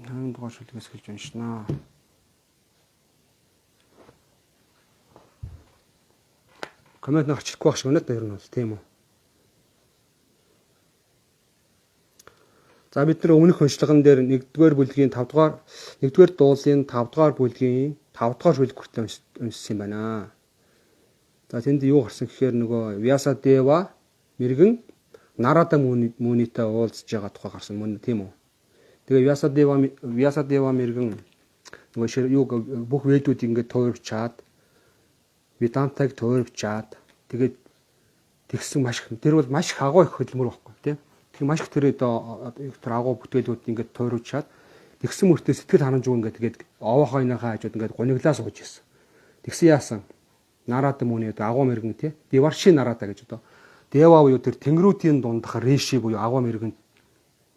Хаан дугаар шүлгээс хэлж уншнаа. Коммент гарчихгүй байх шиг өнөд ер нь бол тийм үү. За бид нар өмнөх уншлаган дээр 1-р бүлгийн 5-р 1-р дуулын 5-р бүлгийн 5-р шүлэг хүртэл уншсан юм байна. За тэнд юу гарсан гэхээр нөгөө Вясадева мэрэгэн Нарада Мунитай уулзж байгаа тухай гарсан мөн тийм үү. Тэгээ Вясадева мэрэгэн нөгөө юу бүх вэдүүд ингээд туурвчаад Ведантаг туурвчаад тэгээд тэгсэн маш тэр бол маш их агуу их хөдөлмөр байхгүй тийм. Тэг маш их тэр агуу бүтээлүүд ингээд туурвчаад тэгсэн мөртөө сэтгэл ханамжгүй ингээд тэгээд овоохойнохоо хажууд ингээд гуниглаа сууж ирсэн. Тэгсэн яасан Нарада Муни агуу мэрэгэн тийм Деварши Нарада гэж одоо Дева буюу тэр тэнгэрүүдийн дундах Риши буюу агуу мэрэгэн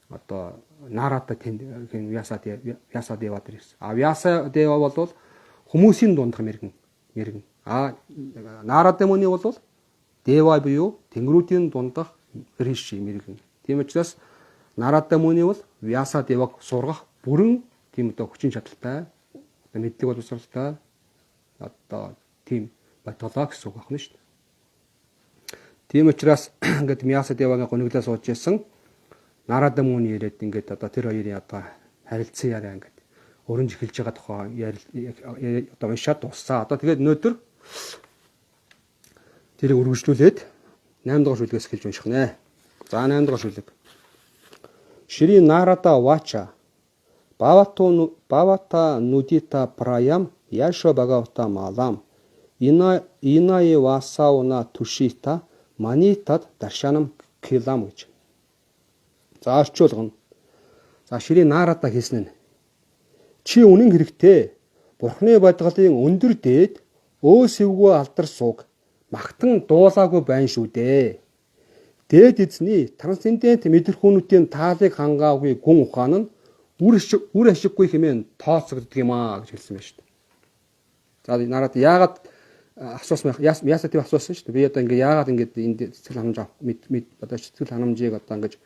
одоо Нарада Вясадева дээр ирсэн. Вясадева бол хүмүүсийн дундах мэрэгэн. Нарада Муни бол Дева буюу тэнгэрүүдийн дундах Риши мэрэгэн. Тийм учраас Нарада Муни бол Вясадеваг сургах бүрэн тийм одоо хүчин чадалтай, мэдлэг боловсралтай одоо тийм баталгаа гэсэн үг байна шүү дээ. Тийм учраас ингээд Вясадевагийн гуниглаа сууж ирсэн Нарада Муни ирээд ингээд одоо тэр хоёрын одоо харилцан яриа ингээд өрнж эхэлж байгаа тухай одоо уншаад дууссан. Одоо тэгээд өнөөдөр тэрийг үргэлжлүүлээд 8 дугаар шүлгээс эхэлж унших нэ. За 8 дугаар шүлэг. Шри Нарада Вача Бавата Нудита Праям Яшо Бхагавата Малам Инае Васауна Тушита Манитад Даршанам Килам гэж. За орчуулгана. За Шри Нарада хэлсэн нь чи үнэн хэрэгтэй Бурхны бодголын өндөр дээд өөсөвгөө алдар сууг магтан дуулаагүй байна шүү дээ. Дээд эзний трансцендент мэдрэхүүнүүдийн таалыг хангаагүй гүн ухаан нь үр ашиггүй хэмээн тооцогддог юм аа гэж хэлсэн байна шүү дээ. За Нарада яагаад асуусан яасаа тийм асуусан шүү дээ. Би одоо ингээ яагаад ингээд энд сэтгэл ханамж одоо сэтгэл ханамжийг одоо ингэж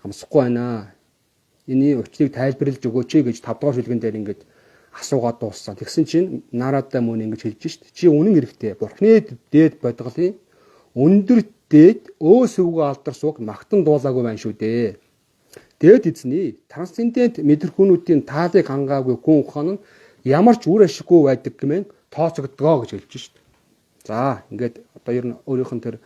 хамсахгүй байна. Эний учрыг тайлбарлаж өгөөч гэж 5 дугаар шүлгэн дээр ингээд асуугаад дууссан. Тэгсэн чинь Нарада Муни ингэж хэлж шít. Чи үнэн хэрэгтэй. Бурхны дээд бодголын өндөр дээд өөсөвгөө алдар сууг магтан дуулаагүй байна шүү дээ. Дээд эзний трансцендент мэдрэхүүнүүдийн таалыг хангаагүй гүн ухаан нь ямар ч үр ашиггүй байдаг гэмээр тооцогдгоо гэж хэлж шít. За ингээд одоо ер нь өөрийнх нь тэр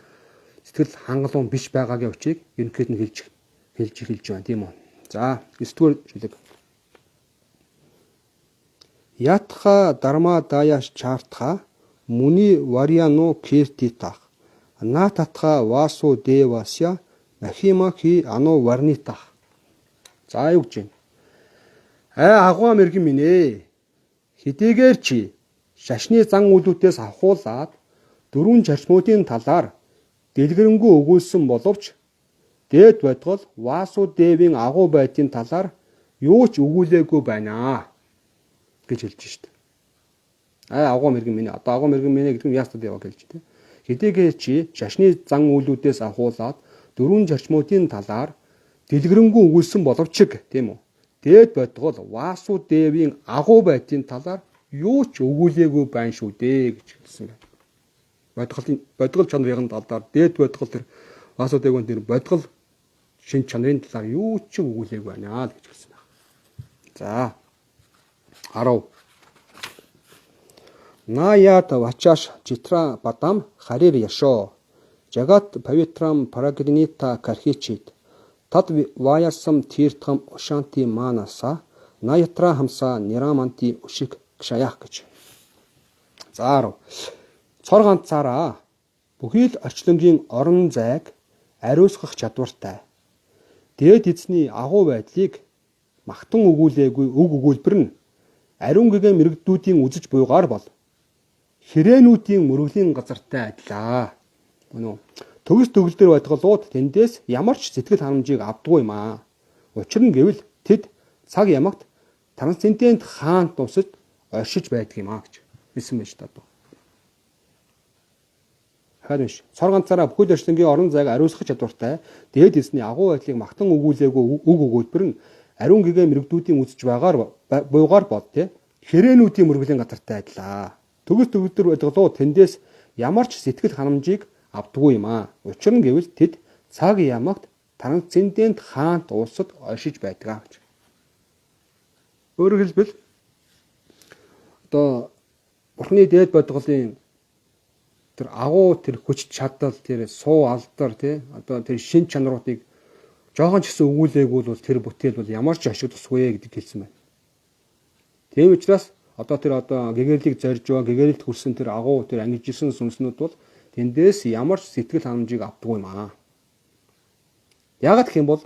сэтгэл хангалуун биш байгаагийн учрыг ерөнхийд нь хэлж байна тийм үү. За 9-р шүлэг. Ятха Дарма Даяш Чартха Муни Варьяно Киртитах Нататха Васу Девасya Махимахи Ано Варнитах. За юу гэж байна? Агуу мэргэн минь ээ. Хэдийгээр чи шашны зан үйлүүдээс авахуулаад 4 чарчмуудын талаар дэлгэрэнгүй өгүүлсэн боловч дээд бодгол Васу Девийн агуу байдлын талаар юу ч өгүүлээгүй байна гэж хэлж шít. Агуу мэргэн минь одоо агуу мэргэн минь гэдэг нь Вясадева хэлж тэ. Хэдийгээр чи шашны зан үйлүүдээс авахуулаад 4 чарчмуудын талаар дэлгэрэнгүй өгүүлсэн боловч тийм үү. Дээд бодгол Васу Девийн агуу байдлын талаар юу ч өгүүлээгүй байна шүү дээ гэж хэлсэн байна. Бодгол чанарын талаар дээд бодгол тэр Васу Девийн тэр бодгол шин чанарын талаар юу ч өгүүлээгүй байна гэж хэлсэн байна. За 10. Наят Вачаш Читра Батам Харир Яшо Жагат Павитрам Парагринита Кархичит Тад Ваясам Тиртхам Ушанти Манаса Наятра Хамса Нираманти Ушик Кшаях гэж. За 10. Цор ганцаараа бүхий л орчлонгийн орон зайг ариусгах чадвартай. Дээд эзний агуу байдлыг магтан өгүүлээгүй үг өгүүлбэр нь ариун гэгээн мэрэгдүүдийн үзэж буйгаар бол хэрээнүүдийн мөрөглийн газартай адилаа. Төгс төгөлдөр байдгалууд тэндээс ямар ч сэтгэл ханамжийг авдаггүй юм аа. Учир нь гэвэл тэд цаг ямагт трансцендент хаан тусад оршиж байдаг юм аа гэж хэлсэн байна шүү дээ. Харин биш. Цор ганцаараа бүхэл орчлонгийн орон зайг ариусгах чадвартай дээд эзний агуу байдлыг магтан өгүүлээгүй үг өгүүлбэр нь ариун гэгээ мэрэгдүүдийн үзэж буйгаар бод те хэрээнүүдийн мөргөлийн газартай адилаа. Төгс төгөлдөр байдгалуу тэндээс ямар ч сэтгэл ханамжийг авдаггүй юм аа. Учир нь гэвэл тэд цаг ямагт трансцендент хаант улсад оршиж байдаг гэж. Өөрөөр хэлбэл одоо Бурхны дээд бодголын тэр агуу тэр хүч чадал тэр суу алдар тий одоо тэр шин чанаруудыг жоохон ч гэсэн өгүүлээгүй бол тэр бүтээл бол ямар ч ашиг тусгүй гэдэг хэлсэн байна. Тийм учраас одоо гэгэрлийг зорж байгаа гэгэрэлд хүрсэн тэр агуу тэр ангижсэн сүнснүүд бол тэндээс ямар ч сэтгэл ханамжийг авдаггүй юм аа. Яагаад гэх юм бол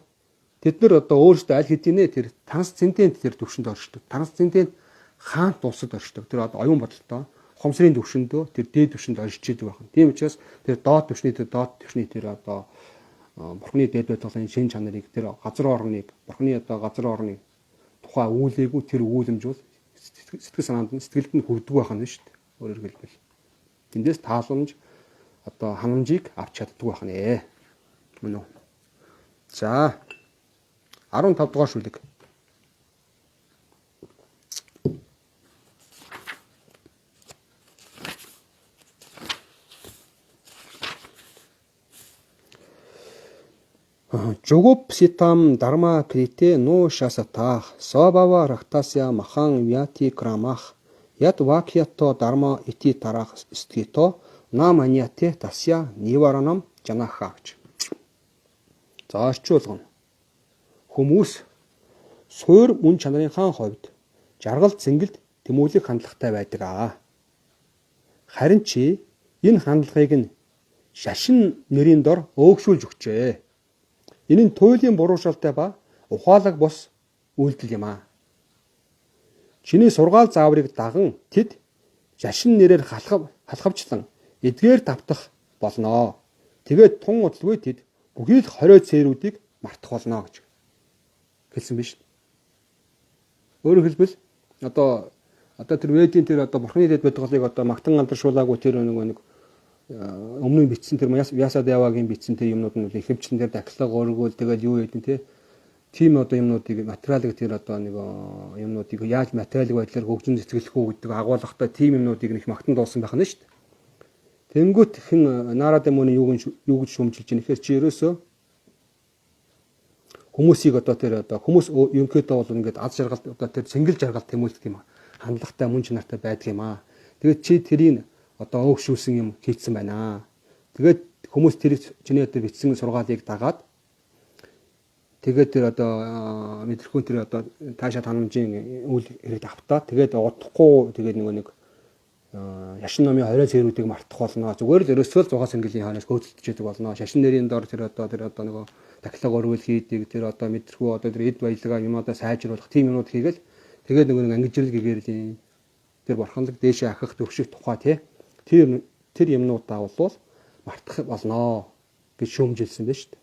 тэд нар одоо өөрсдөө аль хэдийнэ тэр трансцендент тэр төвшөнд оршдог. Трансцендент хаант улсад оршдог. Тэр одоо оюун бодолтой хомсрын төвшөндөө тэр дээд төвшөнд оршиж идэг байна. Тийм учраас тэр доод төвшний тэр одоо Бурхны дээд байдлын шин чанарыг тэр газар орныг Бурхны одоо газар орны тухай үүлээгүй тэр үүлэмж бол сэтгэл санаанд нь сэтгэлд нь хүрдэг байх нь шүү дээ. Өөрөөр хэлбэл тэндээс тааламж одоо ханамжийг авч чаддаг байх нэ. Мөн үү? За 15 дугаар шүлэг. Жугуп ситам дарма крите но шасатах собава рахтасya махан вяти крамах яд вакьято дарма ити тарах стгито наманяте тасya ниваранам жанахагч. За орчуулгын хүмүүс суур мөн чанарынхаа хувьд жаргал зэнгэлд тэмүүлэх хандлагатай байдаг аа. Харин чи энэ хандлагыг нь шашин нэрийн дор өөгшүүлж өгчээ. Энэ нь туйлын буруушалтай ба ухаалаг бос үйлдэл юм аа. Чиний сургаал зааврыг даган тэд шашин нэрээр халхавчлан эдгээр давтах болно. Тэгээд тун удалгүй тэд бүхий л хорио цээрүүдийг мартах болно гэж хэлсэн биз. Өөрөөр хэлбэл одоо тэр ведийн тэр Бурхны дэд бодголыг магтан гандаршуулаагүй тэр нэг өмнө нь бичсэн тэр Вясадевагийн бичсэн тэр юмнууд нь ихэвчлэн тэр дахлага өргөөл тэгэл юу гэдэг те тийм юмнуудыг материалыг тэр нэг юмнуудыг яаж материалыг байдлаар хөгжин цэцгэлэх үү гэдэг агуулгатай тийм юмнуудыг нэг магтан дуулсан байх нь шүү дээ. Тэнгүүт хэн Нарад Мөний юу гэж шүүмжилж байгаа нэхэр чи ерөөсөө хүмүүсийг хүмүүс ерөнхийдөө бол ингээд аз жаргалт тэр цэнгэл жаргалт тэмүүлдэг юм аа. Хандлагатай мөн чанартай байдаг юм аа. Тэгээд чи тэрийг өөгшүүлсэн юм хийцэн байна. Тэгээд хүмүүс тэр чиний бичсэн сургаалыг дагаад тэгээд тэр мэдрэхүүн тэр таашаа танамжийн үйл хэрэг автаа тэгээд удахгүй тэгээд нэг шашин номын 20 цэрүүдийг мартах болно. Зүгээр л ерөөсөө л 6 сэнгэлийн хойноос гүйцэлдэж яадаг болно. Шашин нэрийн дор тэр нэг дахлага өргөл хийдэг тэр мэдрэхүү тэр эд баялгаа юмудаа сайжруулах тийм юмуд хийгээл тэгээд нэг ангижрал гэгэрлийн тэр бурханлаг дээшээ ахих төвших тухай тий тэр юмнуудаа бол мартах болно гэж шүүмжилсэн байна шүү дээ.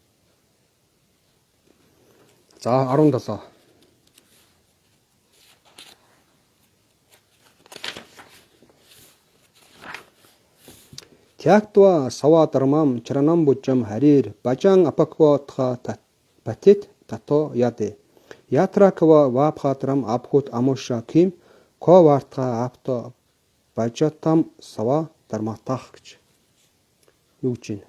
За 17. Тягтва сава дармам чаранам бужам харир бажан апаквотха патит тато яде ятраква вапхатрам апхут амуша ким ковартха апто бажатам сава дарматах гэж юу гэж байна.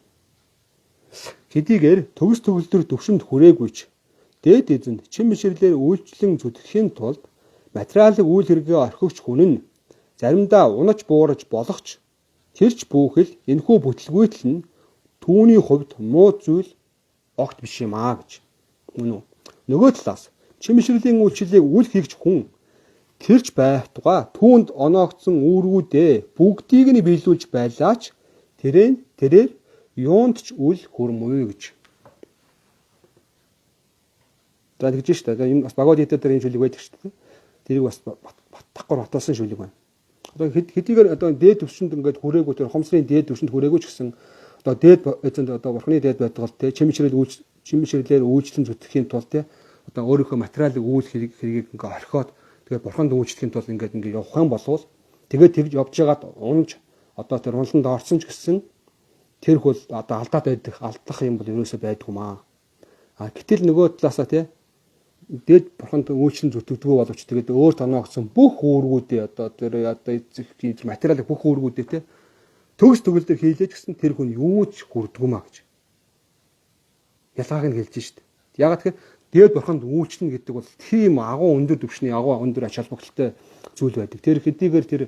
Хэдийгээр төгс төгөлдөр төвшөнд хүрээгүйч дээд эзэнд чин бишрлэр үйлчлэн зүтгэхийн тулд материалын үйл хэргээ орхигч хүн нь заримдаа унаж буураж болохч тэрч бүхэл энэхүү бүтлгүйтэл нь түүний хувьд муу зүйл огт биш юм аа гэж. Мөн үү? Нөгөө талаас чин бишрэлийн үйлчлэлийг үл хийгч хүн тэрч байх тугай түүнд оноогдсон үүргүүдээ бүгдийг нь биелүүлж байлаач тэрээр юунд ч үл хүрмүү гэж. За тэгж шүү дээ. Энэ бас Бхагавад Гита дээр энэ шүлэг байдаг шүү дээ. Тэрийг бас батгахгүйр баталсан шүлэг байна. Одоо хэдийгээр дээд төвшөнд ингээд хүрээгүй тэр хомсрын дээд төвшөнд хүрээгүй ч гэсэн дээд эзэнд Бурхны дээд байдгал те чимшрэлээр үйлчлэн зүтгэхийн тулд те өөрийнхөө материалын үйл хэргийг ингээд орхиод тэгээд Бурханд үйлчлэхийн тулд ингээд явах юм болвол тэгээд тэгж явж байгаад унж тэр унланд орсон ч гэсэн тэр хөл алдаад байдаг алдах юм бол ерөөсөө байдгүй маа. Гэтэл нөгөө талаасаа те дээд бурханд үйлчлэн зүтгэдэггүй боловч тэгээд өөр тоноогдсон бүх үүргүүдээ одоо материалын бүх үүргүүдээ те төгс төгөлдөр хийлээж гэсэн тэр хүн юу ч хүрдэггүй маа гэж. Ялгааг нь хэлж шít. Яг тэгэхээр дээд бурханд үйлчлэн гэдэг бол тийм агуу өндөр түвшний агуу өндөр ач холбогдолтой зүйл байдаг. Тэр хэдийгээр тэр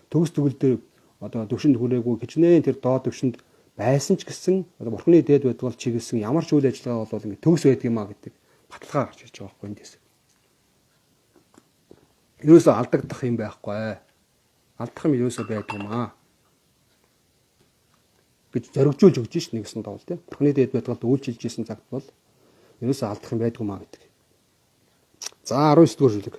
төгс төгөлдөр одоо түвшинд хүрээгүй хичнээн тэр доод түвшинд байсан ч гэсэн одоо бурхны дээд байдаг бол чиглэсэн ямар ч үйл ажиллагаа бол ингэ төгс байдаг юм а гэдэг баталгаа гарч ирж байгаа байхгүй эндээс. Юусоо алдагдах юм байхгүй. Алдах юм юусоо байдаг юм аа. Гэж зоригжуулж өгч шít нэгсэн тоол тийм. Бурхны дээд байдгалд үйлчилж исэн цагт бол юусоо алдах юм байдгүй маа гэдэг. За 19 дугаар бүлэг.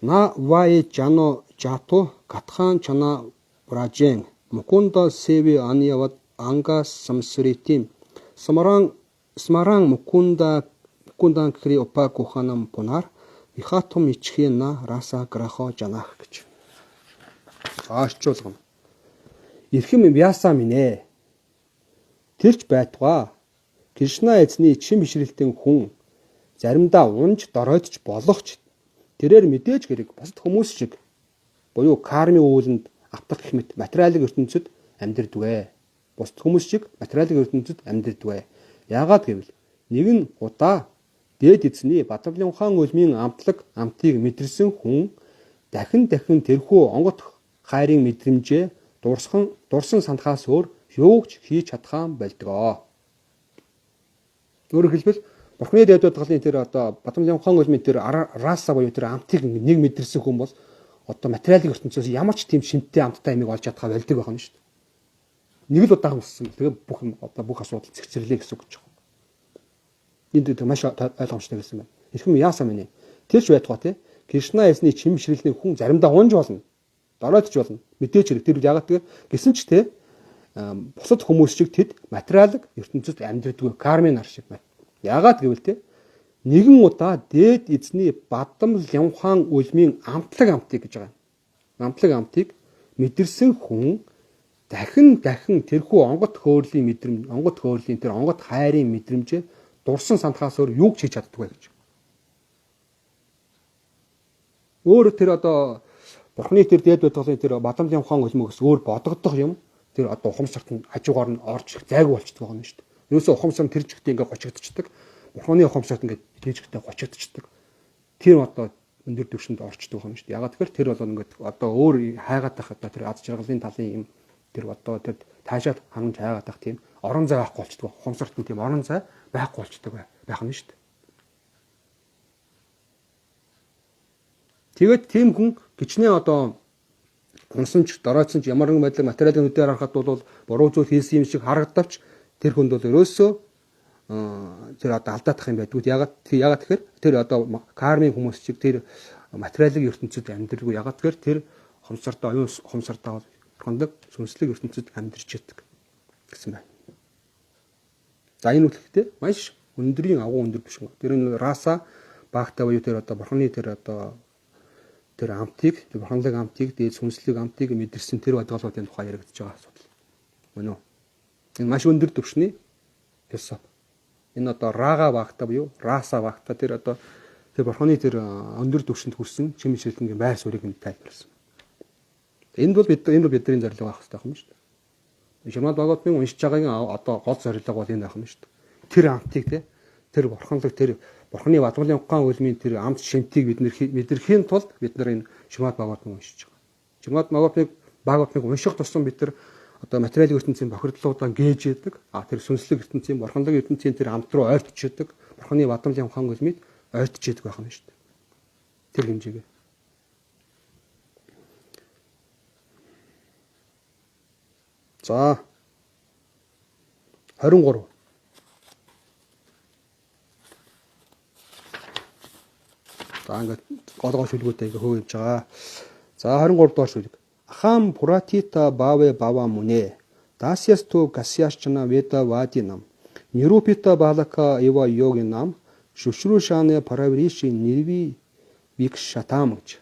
На вай жано жато катхан чана бражен мукунда севи анияват анга самсритим смаран мукундан кри опа куханам пунар вихатум ичхина раса грахо жанах гэж. Аашчуулгана. Ирхэм яасаа минь. Тэрч байтугай. Кришна эзний чин бишрэлтэн хүн заримдаа унж доройтч болохч тэрээр мэдээж хэрэг бусад хүмүүс шиг буюу кармын үүлэнд автах гэх мэт материалын ертөнцид амьдэрдэг. Бусад хүмүүс шиг материалын ертөнцид амьдэрдэг. Яагаад гэвэл нэгэн удаа дээд эзний Бадамлын ухаан үлмийн амтлаг амтыг мэдэрсэн хүн дахин тэрхүү онгот хайрын мэдрэмжээ дурсан сандахаас өөр юугч хийж чадхаан болдгоо. Өөрөөр хэлбэл Бурхны дээд байдгалын тэр одоо Бадамлын ухаан үлмийн тэр раса буюу тэр амтыг нэг мэдэрсэн хүн бол одоо материалын ертөнцөөс ямар ч тийм шинжтэй амттай юмыг олж чадхаа болдог байх нь шүү дээ. Нэг л удаа хүссэн. Тэгээ бүх асуудал цэгцэрлээ гэсэн үг гэж байна. Энд маш ойлгомжтой гэсэн байна. Ирхэм яасан мэнэ. Тэрч байтугай те. Кришна эзний чин бишрэлний хүн заримдаа унж болно. Доройтч болно. Мэдээж хэрэг тэр ягаад тэгээ гэсэн ч те бусад хүмүүс шиг тэд материалын ертөнцид амьдэрдэг кармын нар шиг байна. Ягаад гэвэл те нэгэн удаа дээд эзний Бадамлын ухаан үлмийн амтлаг амтыг гэж байгаа. Амтлаг амтыг мэдэрсэн хүн дахин тэрхүү онгот хөөрлийн мэдрэмж, онгот хөөрлийн тэр онгот хайрын мэдрэмжээ дурсан сандахаас өөр юуг хийж чаддгүй гэж. Өөр тэр одоо Бурхны тэр дээд байдгалын тэр Бадамлын ухаан үлмээс өөр бодогдох юм тэр одоо ухамсарт нь хажуугаар нь орж зайгүй болчихдог байгаа юм шүү дээ. Юусе ухамсар нь тэр жигтэй ингээд гочигдчихдаг. Бурхны ухамсарт ингээд тийжгтэй гочигдчихдаг. Тэр одоо өндөр түвшинд орчдөг юм шүү дээ. Ягаад тэгэхээр тэр бол ингээд одоо өөр хайгаад байх одоо тэр аз жаргалын талын юм тэр одоо тэр таашаад хангаж хайгаад байх тийм орон зай байхгүй болчдөг. Ухамсарт нь тийм орон зай байхгүй болчдөг байх нь шүү дээ. Тэгээд тийм хүн гिचнээ одоо унсанч доройтсон ч ямар нэгэн байдлаар материалын үдээр харахад бол буруу зүйл хийсэн юм шиг харагдавч тэр хүнд бол өрөөсөө тэр одоо алдаадах юм байдгүй. Ягаад тэгэхээр тэр одоо кармын хүмүүс шиг тэр материалын ертөнцид амьдралгүй. Ягаад тэгэхээр тэр хомсортоо оюун хомсортоо хондог сүнслэг ертөнцид амьдарч яддаг гэсэн байна. За энэ үгтэй маш өндрийн агуу өндөр биш юм. Тэр нь раса багтаа буюу тэр одоо бурхны тэр одоо тэр амтыг, тэр бурханлаг амтыг, дээд сүнслэг амтыг мэдэрсэн тэр бодголуудын тухай яригдж байгаа асуудал. Мөн үү? Энэ маш өндөр түвшний философи. Энэ одоо рага багтаа буюу раса багтаа тэр одоо тэр бурхны тэр өндөр түвшинд хүрсэн чин мэдлэгийн байр суурийг нь тайлбарласан. Энэ бол бидний зорилго байх хэрэгтэй юм шүү дээ. Шимал Бхагаватын уншиж байгаагийн одоо гол зорилго бол энэ байх юм шүү дээ. Тэр амтыг тэр бурханлаг тэр Бурхны Бадамлын ухаан үлмийн тэр амт шинтийг бид мэдэрхийн тулд бид нар энэ Шимад Бхагаватыг уншиж байгаа. Шимад Бхагаватыг унших тусам бид нар одоо материалын ертөнцийн бохирдлуудаа гээж яадаг. Тэр сүнслэг ертөнцийн, бурханлаг ертөнцийн тэр амт руу ойртож яадаг. Бурхны Бадамлын ухаан үлмийг ойртож яадаг байх юм шүү дээ. Тэр хэмжээгээ. За 23. За ингээд гол шүлгүүтэй ингээ хөөж байгаа. За 23 дугаар шүлэг. Ахам пуратита баве бава мунэ. Дасясту касяшчана веда вадинам. Нирупита балака ива йогинам. Шушрушане паравриши нирви викшатам гэж.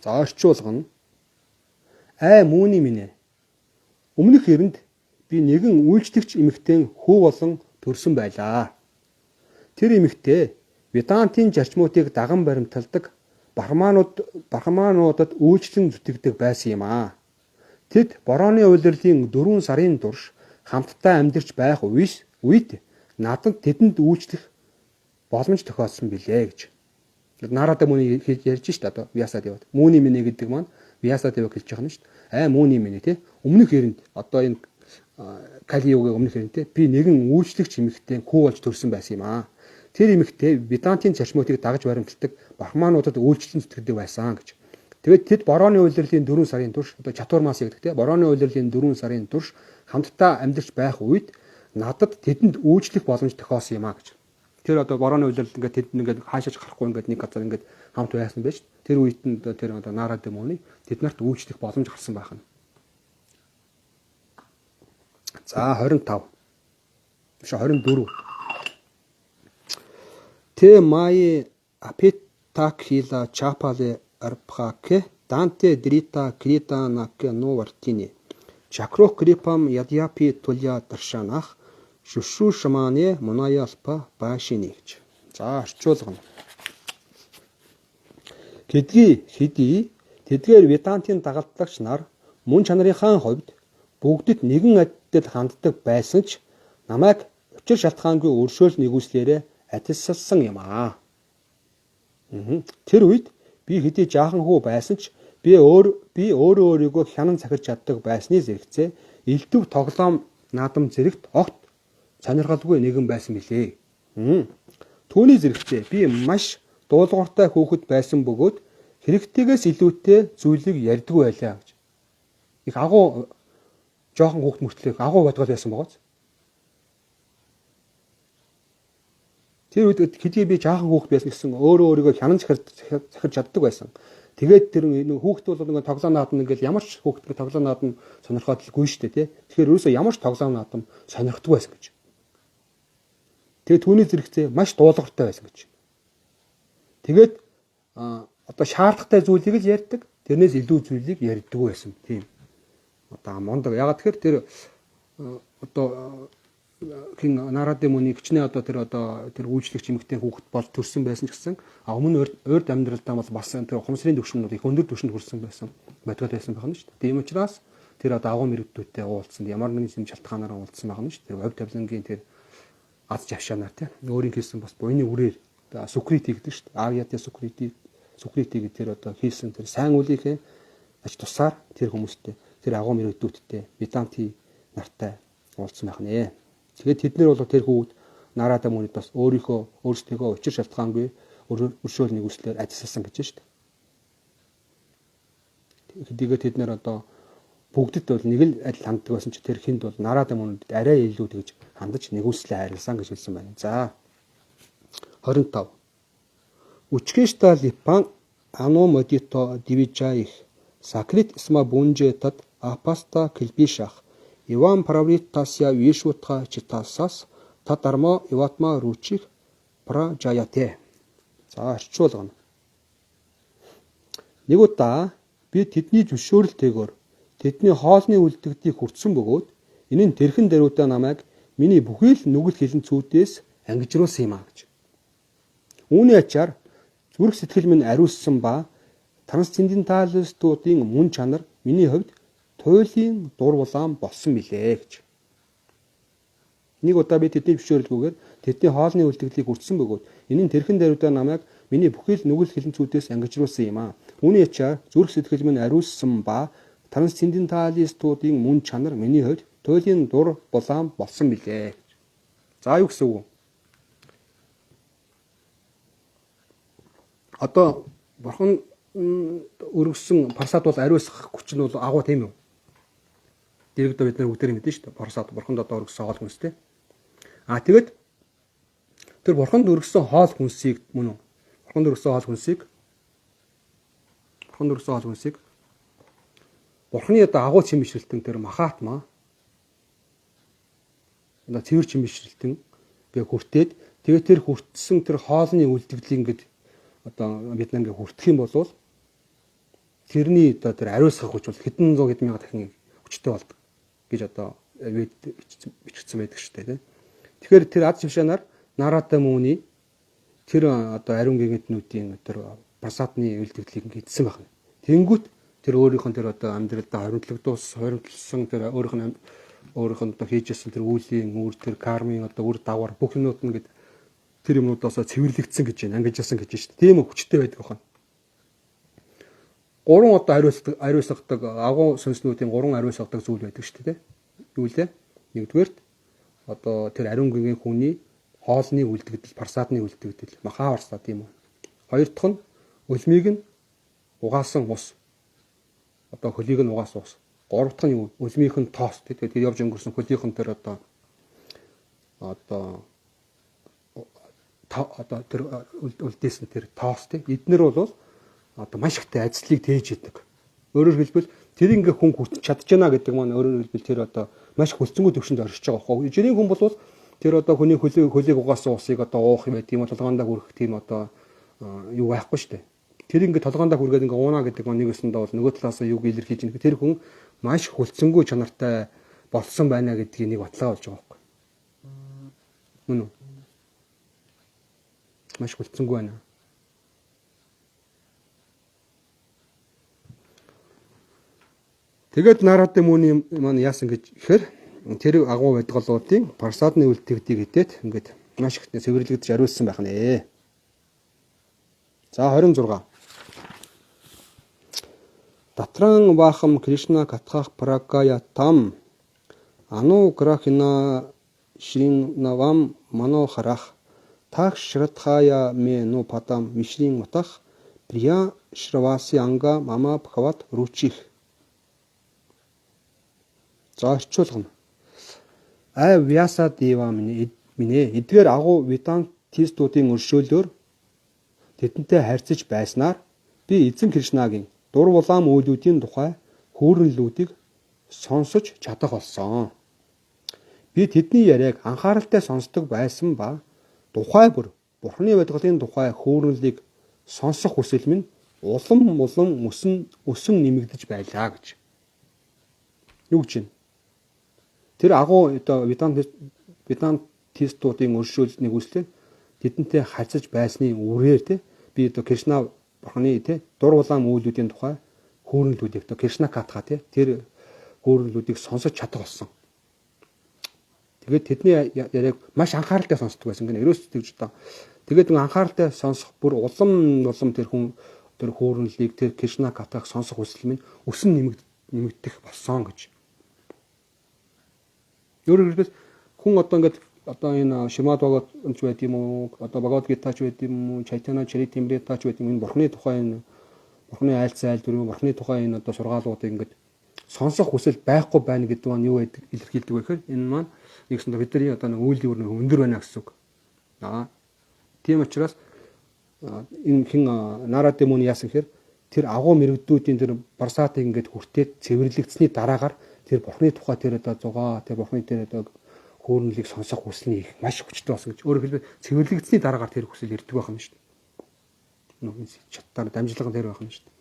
За орчуулгана. Мууны минь. Өмнөх эрэнд би нэгэн үйлчлэгч эмэгтэй хүү болон төрсөн байлаа. Тэр эмэгтэй Ведантын зарчмуудыг даган баримталдаг брахмануудад үйлчлэн зүтгэдэг байсан юм аа. Тэд борооны улирлын 4 сарын турш хамтдаа амьдарч байх үед надад тэдэнд үйлчлэх боломж тохиолдсон билээ гэж. Нарада мөний ярьж шít одоо Вьясадевад. Мөний минь гэдэг маань Вьясадев хэлж байгаа юм шít. Мөний минь тий. Өмнөх эрэнд одоо энэ Калиюгийн өмнөх эрэнд тий би нэгэн үйлчлэгч эмэгтэй хүү болж төрсөн байсан юм аа. Тэр эмэгтэй Ведантын зарчмуудыг дагаж баримталдаг брахмануудад үйлчлэн зүтгэдэг байсан гэж. Тэгээд тэд борооны улирлын 4 сарын турш одоо Чатурмас гэдэг тий борооны улирлын 4 сарын турш хамтдаа амьдарч байх үед надад тэдэнд үйлчлэх боломж тохиолсон юм аа гэж. Тэр одоо борооны улирал ингээд тэд ингээд хаашаач гарахгүй ингээд нэг газар ингээд хамт байсан байж. Тэр үед нь тэр одоо Нарад мөний тэд нарт үйлчлэх боломж гарсан байх нь. За 25. Биш 24. Тэ май апитакхила чапале арпхаке данте дрита кританаке новартини чакрох крипам ядяпи туля даршанах шүшу шаманы монаялпа башини гэж. За орчуулгана. Тэдгээр Ведантын дагалдагч нар мөн чанарынхаа хувьд бүгдэд нэгэн адилд ханддаг байсан ч намайг учир шалтгаангүй өршөөл нэгүслээрээ атилсалсан юм аа. Тэр үед би хэдий жаахан хүү байсан ч би өөрийгөө хянан цахиж чаддаг байсны зэрэгцээ элдв тоглоом наадам зэрэгт огт сонирхолгүй нэгэн байсан билээ. Түүний зэрэгцээ би маш дуулууртай хүүхэд байсан бөгөөд хэрэгтэйгээс илүүтэй зүйлийг ярьдаггүй байлаа гэж. Их агуу жоохон хүүхэд мөртлөө агуу бодгол байсан байгааз. Тэр үед хэдий би жаахан хүүхэд байсан гэсэн өөрийгөө хянан захирч чаддаг байсан. Тэгээд тэр хүүхэд бол ингээд тоглоом наадам ингээд ямар ч хүүхэд тоглоом наадам сонирхолгүй шүү дээ тий. Тэгэхээр ерөөсөө ямар ч тоглоом наадам сонирхдаггүй байсан гэж. Тэгээд түүний зэрэгцээ маш дуулууртай байсан гэж. Тэгээд одоо шаардлагатай зүйлийг л ярьдаг. Тэрнээс илүү зүйлийг ярьдаггүй байсан. Тийм. Одоо мондог. Ягаад тэгэхээр тэр одоо хин Нарад мөний гिचнээ одоо тэр үйлчлэгч эмэгтэй хүүхэд бол төрсэн байсан ч гэсэн өмнө урд амьдралдаа бол бас тэр хумсрын түвшин их өндөр түвшинд хүрсэн байсан бодгол байсан байх нь шүү дээ. Тийм учраас тэр одоо агуу мэрэгдүүдтэй уулзсан ямар нэгэн шалтгаанаар уулзсан байх нь шүү дээ. Тэр хувь тавилангийн тэр аз жавшаанаар тий өөрийн хийсэн бас буйны үрээр Сукрити гэдэг шүү дээ. Арьяты Сукрити гэдэг тэр одоо хийсэн тэр сайн үлийнхээ аж тусаар тэр хүмүүстэй тэр агуу мэрэгдүүдтэй Веданти нартай уулзсан байх нэ. Тэгээд тэд нар бол тэр хүүd Нарада мөнид бас өөрсдийнхөө учир шалтгаангүй өршөөл нэгүслээр ажилласан гэж шүү дээ. Хэдийгээр тэд нар одоо бүгдэд бол нэг л адил ханддаг байсан ч тэр хинд бол Нарада мөнид арай илүү тэгж хандаж нэгүслээ хайрласан гэж хэлсэн байна. За 25. Учкешта липан ано модито дивижаих сакрит сма бунжетат апаста килбишах Иван правритасya вишутха читасас татармо иватма ручих пражаяте. За орчуулгана. Нэг удаа би тэдний зөвшөөрөлтэйгээр тэдний хоолны үлдэгдийг хүртсэн бөгөөд энэ нь тэрхэн даруйдаа намайг миний бүхий л нүгэл хилэн цүүдээс ангижруулсан юм а гэж. Үүний ачаар зүрх сэтгэл минь ариуссан ба трансценденталистуудын мөн чанар миний хувьд туйлын дур улаан болсон билээ гэж. Нэг удаа би тэдний зөвшөөрлгүйгээр тэдний хоолны үлдэгдлийг хүртсэн бөгөөд энэ нь тэрхэн даруйдаа намайг миний бүхий л нүгэл хилэнцүүдээс ангижруулсан юм а. Үүний ачаар зүрх сэтгэл минь ариуссан ба трансценденталистуудын мөн чанар миний хувьд туйлын дур улаан болсон билээ. За юу гэсэн үг вэ? Одоо бурхан өргөссөн парсад бол ариусгах хүч нь бол агуу тийм үү? Дэрэгдээ бид нар бүгдээр мэдэн шүү дээ. Парсад бурханд одоо өргөссөн хоол хүнстэй. Тэгээд тэр бурханд өргөссөн хоол хүнсийг мөн үү? Бурханд өргөссөн хоол хүнсийг бурханы одоо агуу чимэглэлтэн тэр махатма одоо цэвэр чимэглэлтэн би хүртээд тэгээд тэр хүртсэн тэр хоолны үлдэгдлийг ингээд одоо бид нэг хүртэх юм бол тэрний одоо тэр ариусгах хүч бол хэдэн зуун хэдэн мянган дахин хүчтэй болдог гэж одоо бичсэн байдаг шүү дээ. Тэгэхээр тэр аз жившаанаар Нарата мууны тэр одоо ариун гэгэнтнүүдийн тэр прасадны үлдэгдлийг ингээд эдсэн байна. Тэнгүүт тэр өөрийнх нь тэр одоо амьдралдаа хоримтлсан тэр өөрийнх нь одоо хийжсэн тэр үеийн үр тэр кармын одоо үр давар бүх юмуд нь ингээд тэр юмнуудаас цэвэрлэгдсэн гэж байна. Ангижсан гэж байна шүү дээ. Тийм хүчтэй байдаг байна. Гурван одоо ариусгадаг агуу сүнснүүдийн гурван ариусгадаг зүйл байдаг шүү дээ. Юу лээ? Нэгдүгээрт одоо тэр ариун гингийн хүний хоолны үлдэгдэл, прасадны үлдэгдэл, махаварса тийм үү. Хоёр дахь нь өлмийг нь угаасан ус. Одоо хөлийг нь угаасан ус. Гурав дахь нь юу? Өлмийнх нь тоос. Тэгээд явж өнгөрсөн хөлийнх нь тэр одоо тэр үлдээсэн тэр тоос тийм. Эднэр бол одоо маш ихтэй ажлыг тээж идэг. Өөрөөр хэлбэл тэр ингээ хүн хүрч чадчихна гэдэг маань өөрөөр хэлбэл тэр одоо маш хөлцөнгөө төвшөнд оршиж байгаа байхгүй. Жирийн хүн бол тэр одоо хүний хөлийг угаасан усыг одоо уух юм байт юм толгоондоо хүрэх тийм одоо юу байхгүй шүү дээ. Тэр ингээ толгоондоо хүргээд ингээ уунаа гэдэг маань нэгэсэндээ бол нөгөө талаас юуг илэрхийлж байгаа. Тэр хүн маш хөлцөнгөө чанартай болсон байна гэдгийг нэг баталгаа болж байгаа байхгүй. Мөн үү? Маш хөлцөнгөө байна. Тэгээд Нарата мууны маань яасан гэж ихээр тэр агуу байдгалуудын прасадны үлдэгдийг идээд ингээд маш их цэвэрлэгдэж ариулсан байх нэ. За 26. Татран бахам Кришна катхах пракаятам ануграхина шринавам манохарах так шратхая ме ну патам мишрин матах прия шраваси анга мама бхават ручих. За орчуулгана. Ай Вяса Дева минь эдгээр агуу ведантистуудын өршөөлөөр тэдэнтэй харьцаж байснаар би эзэн Кришнагийн дур улаан үйлүүдийн тухай хүүрнэлүүдийг сонсож чадах болсон. Би тэдний яриаг анхааралтай сонсдог байсан ба тухай бүр Бурхны байдгалын тухай хүүрнэлийг сонсох хүсэл минь улам өсөн нэмэгдэж байлаа гэж. Юу гэж байна? Тэр агуу одоо ведантистуудын өршөөлсний үслээр тэдэнтэй харьцаж байсны үрээр те би одоо Кришна Бурхны те дур улаан үйлүүдийн тухай хүүрнэлүүдийг одоо Кришна катха те тэр хүүрнэлүүдийг сонсож чадах болсон. Тэгээд тэдний яриаг маш анхааралтай сонсдог байсан гэнэ. Ерөөс тэгж одоо тэгээд анхааралтай сонсох бүр улам тэр хүн тэр хүүрнэлийг тэр Кришна катхаг сонсох хүсэл минь өсөн нэмэгдэх болсон гэж. Өөрөөр хэлбэл хүн одоо ингээд одоо энэ Шримад Бхагаватч байт юм уу, одоо Бхагавад Гитач байт юм уу, Чайтана Чаритамритач байт юм, энэ Бурхны тухай энэ Бурхны айлц айлдвар, Бурхны тухай энэ одоо сургаалуудыг ингээд сонсох хүсэл байхгүй байна гэдэг нь юу байдаг илэрхийлдэг вэ гэхээр энэ маань нэгсэн бидний одоо нэг үйл явдал өндөр байна гэсэн үг. Тийм учраас энэ хин Нарата мууны яасан гэхээр тэр агуу мэрэгдүүдийн тэр прасадыг ингээд хүртээд цэвэрлэгдсэний дараагаар тэр Бурхны тухай тэр одоо зугаа тэр Бурхны тэр одоо хөөрнөлийг сонсох хүсэл нь их маш хүчтэй болсон гэж. Өөрөөр хэлбэл цэвэрлэгдсэний дараагаар тэр хүсэл ирдэг байх юм шүү дээ. Нүгэн чаттаар дамжлагын тэр байх юм шүү дээ.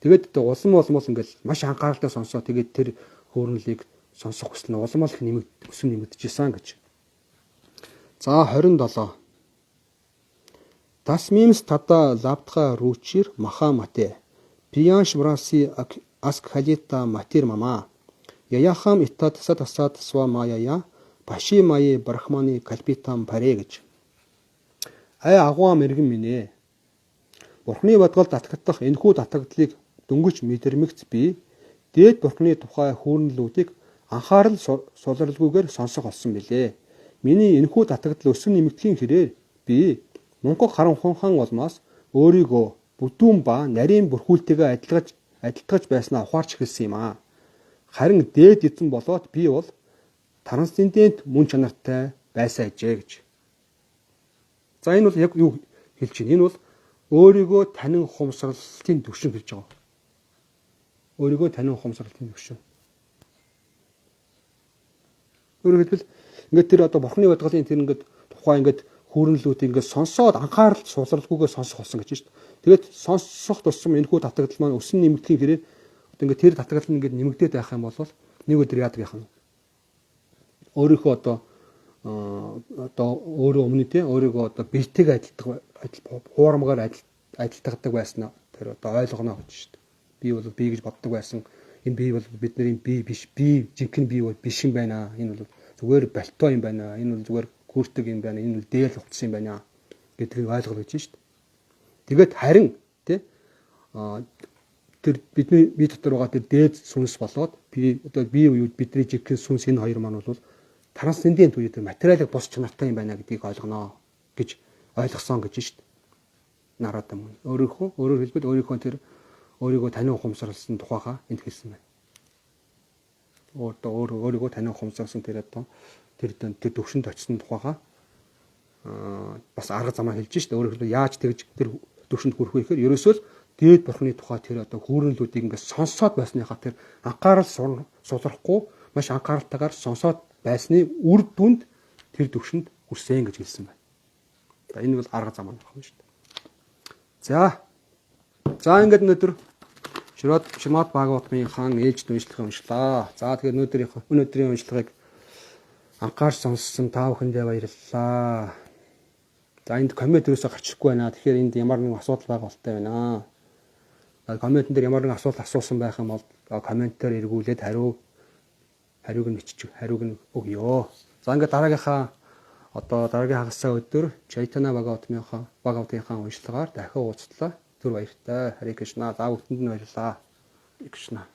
Тэгээд улам ингээл маш анхааралтай сонсоо тэгээд тэр хөөрнөлийг сонсох хүсэл нь улам их өсөн нэмэгдэжсэн гэж. За 27. Тасмимс тата лаптха ручир маха мате пиянш браси аскхалита матир мама яяхам иттат сатасат сва маяя паши мае брахманы калпитам паре гэж. Ай агуу мэрэгэн минь ээ. Бурхны бодголд татагдах энэхүү татагдлыг дөнгөж мэдэрмэгц би дээд Бурхны тухай хүүрнэлүүдийг анхаарал сулралгүйгээр сонсох болсон билээ. Миний энэхүү татагдал өсөн нэмэгдэхийн хэрээр би мунхаг харанхуйхан улмаас өөрийгөө бүдүүн ба нарийн бүрхүүлтэйгээ адилтгаж байснаа ухаарч эхэлсэн юм аа. Харин дээд эзэн болоод би бол трансцендент мөн чанартай байсан ажээ гэж. За энэ бол яг юу хэлж байна? Энэ бол өөрийгөө танин ухамсарлалтын түвшин хэлж байгаа. Өөрийгөө танин ухамсарлалтын түвшин. Өөрөөр хэлбэл ингээд тэр одоо Бурхны бодголын тэр ингээд тухай ингээд хүүрнэлүүд ингээд сонсоод анхаарал сулралгүйгээр сонсох болсон гэж байна шүү дээ. Тэгээд сонсох тусам энэхүү татагдал маань өсөн нэмэгдэхийн хэрээр ингээд тэр татагдал нь ингээд нэмэгдээд байх юм бол нэг өдөр яадаг яах вэ? Өөрийнхөө одоо одоо өөрөө өмнө тий өөрийгөө одоо бэлтгэж хуурамгаар ажилтгадаг байснаа тэр одоо ойлгоно гэж шүү дээ. Би бол би гэж боддог байсан. Энэ би бол бидний би биш. Би жинхэнэ би бол биш юм байна. Энэ бол зүгээр бальтоо юм байна. Энэ бол зүгээр гүртэг юм байна. Энэ бол дээл утсан юм байна гэдгийг ойлгох гэж шүү дээ. Тэгээд харин тий тэр бидний бие дотор байгаа тэр дээд сүнс болоод би одоо бие үеуд бидний жинхэнэ сүнс энэ хоёр маань бол трансцендент үе тэр материалыг бос чанартай юм байна гэдгийг ойлгоно гэж ойлгосон гэж шүү дээ. Нараад юм. Өөрөөр хэлбэл өөрийгөө таниу ухамсарласан тухайга энд хэлсэн байна. Өөрийгөө таниу ухамсарласан тэр төвшөнд очсон тухайга бас арга замаа хэлж шүү дээ. Өөрөөр хэлбэл яаж тэгж тэр төвшөнд хүрэх вэ гэхээр ерөөсөө л дээд бурхны тухай тэр одоо хүүрнэлүүдийг ингээд сонсоод байсныхаа тэр анхаарал сулрахгүй маш анхааралтайгаар сонсоод байсны үр дүнд тэр төвшөнд хүрсэн гэж хэлсэн байна. За энэ бол арга зам байна шүү дээ. За ингээд өнөөдөр Шримад Бхагаватмын хаан ээлжид уншлагыг уншлаа. За тэгээд өнөөдрийн уншлагыг анхаарч сонссон та бүхэндээ баярлалаа. За энд коммент өрөөсөө гарч ирэхгүй байна. Тэгэхээр энд ямар нэгэн асуудал байгаа болтой байна. Комментэн дээр ямар нэгэн асуулт асуусан байх юм бол комментээр эргүүлээд хариуг нь өгье. За ингээд дараагийн хагасаа өдөр Чайтана Бхагаватмынхаа уншлагаар дахин уулзтлаа. Түр баяртай. Хари Кришна. За бүгдэнд нь баярлалаа. Хари Кришна.